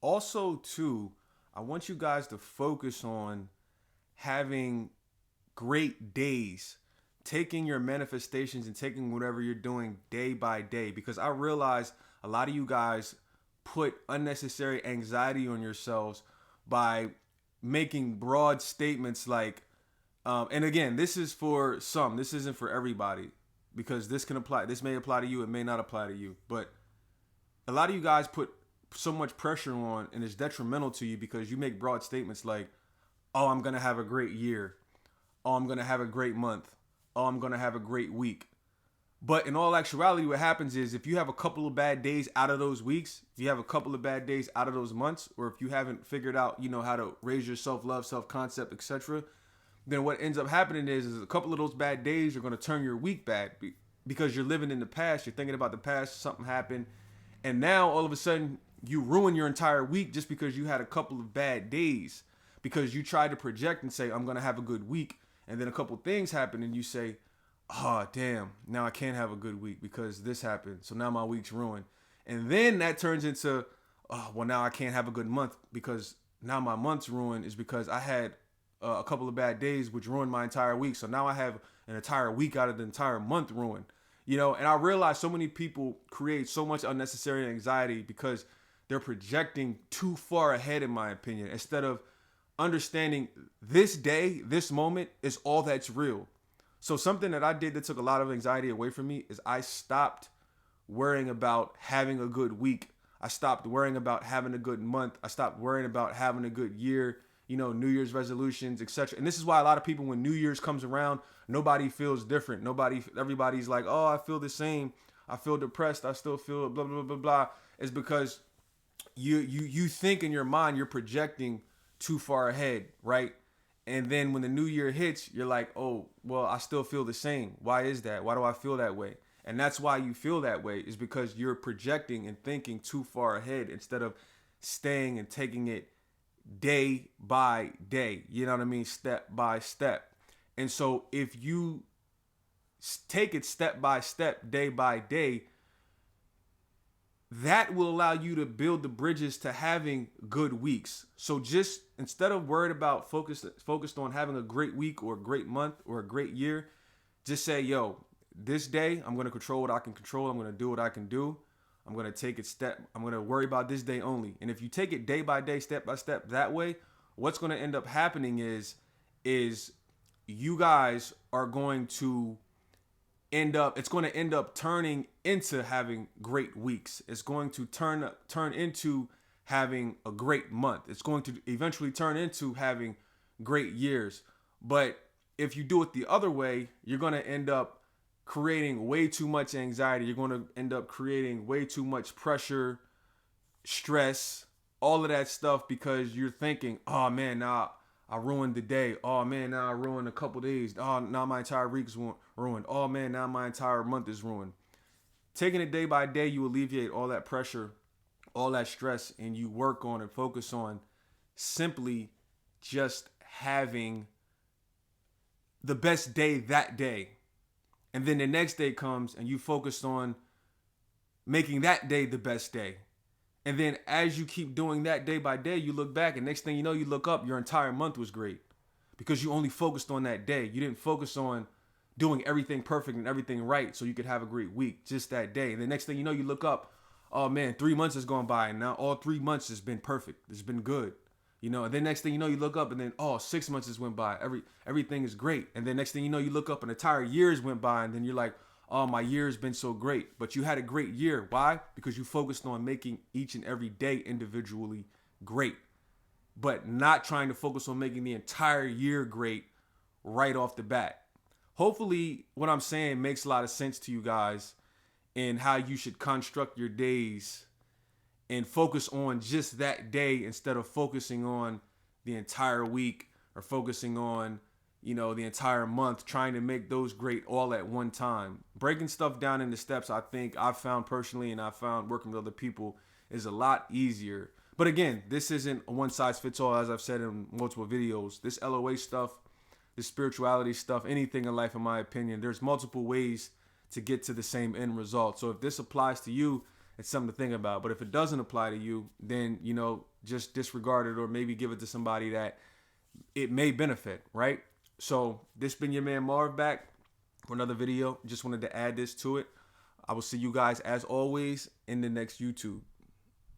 also too, I want you guys to focus on having great days, taking your manifestations and taking whatever you're doing day by day, because I realize a lot of you guys put unnecessary anxiety on yourselves by making broad statements like and again, this is for some, this isn't for everybody, because this may apply to you, it may not apply to you, but a lot of you guys put so much pressure on, and it's detrimental to you because you make broad statements like, oh, I'm going to have a great year. Oh, I'm going to have a great month. Oh, I'm going to have a great week. But in all actuality, what happens is if you have a couple of bad days out of those weeks, if you have a couple of bad days out of those months, or if you haven't figured out, how to raise your self-love, self-concept, etc., then what ends up happening is a couple of those bad days are going to turn your week bad because you're living in the past. You're thinking about the past, something happened, and now all of a sudden you ruin your entire week just because you had a couple of bad days because you tried to project and say, I'm going to have a good week. And then a couple things happen and you say, oh, damn, now I can't have a good week because this happened. So now my week's ruined. And then that turns into, oh, well, now I can't have a good month because now my month's ruined is because I had a couple of bad days, which ruined my entire week. So now I have an entire week out of the entire month ruined. And I realize so many people create so much unnecessary anxiety because they're projecting too far ahead, in my opinion, instead of understanding this day, this moment is all that's real. So something that I did that took a lot of anxiety away from me is I stopped worrying about having a good week. I stopped worrying about having a good month. I stopped worrying about having a good year, New Year's resolutions, etc. And this is why a lot of people, when New Year's comes around, nobody feels different. Everybody's like, oh, I feel the same. I feel depressed. I still feel blah, blah, blah, blah. It's because you think in your mind you're projecting too far ahead, right? And then when the new year hits, you're like, oh, well, I still feel the same. Why is that? Why do I feel that way? And that's why you feel that way, is because you're projecting and thinking too far ahead instead of staying and taking it day by day. You know what I mean? Step by step. And so if you take it step by step, day by day, that will allow you to build the bridges to having good weeks. So just instead of worried about focused on having a great week or a great month or a great year, just say, yo, this day I'm going to control what I can control. I'm going to do what I can do. I'm going to take it I'm going to worry about this day only. And if you take it day by day, step by step that way, what's going to end up happening is you guys are going to it's going to end up turning into having great weeks. It's going to turn into having a great month. It's going to eventually turn into having great years. But if you do it the other way, you're going to end up creating way too much anxiety. You're going to end up creating way too much pressure, stress, all of that stuff, because you're thinking, oh man, now I ruined the day. Oh man, now I ruined a couple days. Oh, now my entire week's ruined. Oh man, now my entire month is ruined. Taking it day by day, you alleviate all that pressure, all that stress, and you work on and focus on simply just having the best day that day. And then the next day comes and you focus on making that day the best day. And then as you keep doing that day by day, you look back and next thing you know, you look up, your entire month was great because you only focused on that day. You didn't focus on doing everything perfect and everything right so you could have a great week just that day. And the next thing you know, you look up, oh man, 3 months has gone by and now all 3 months has been perfect. It's been good. And then next thing you know, you look up and then, 6 months has went by. Everything is great. And then next thing you know, you look up and entire years went by and then you're like, oh, my year's been so great. But you had a great year. Why? Because you focused on making each and every day individually great, but not trying to focus on making the entire year great right off the bat. Hopefully what I'm saying makes a lot of sense to you guys in how you should construct your days and focus on just that day instead of focusing on the entire week or focusing on the entire month, trying to make those great all at one time. Breaking stuff down into steps, I think I've found personally, and I've found working with other people, is a lot easier. But again, this isn't a one size fits all, as I've said in multiple videos. This LOA stuff, this spirituality stuff, anything in life, in my opinion, there's multiple ways to get to the same end result. So if this applies to you, it's something to think about. But if it doesn't apply to you, then, you know, just disregard it or maybe give it to somebody that it may benefit, right? So this been your man Marv back for another video. Just wanted to add this to it. I will see you guys as always in the next YouTube.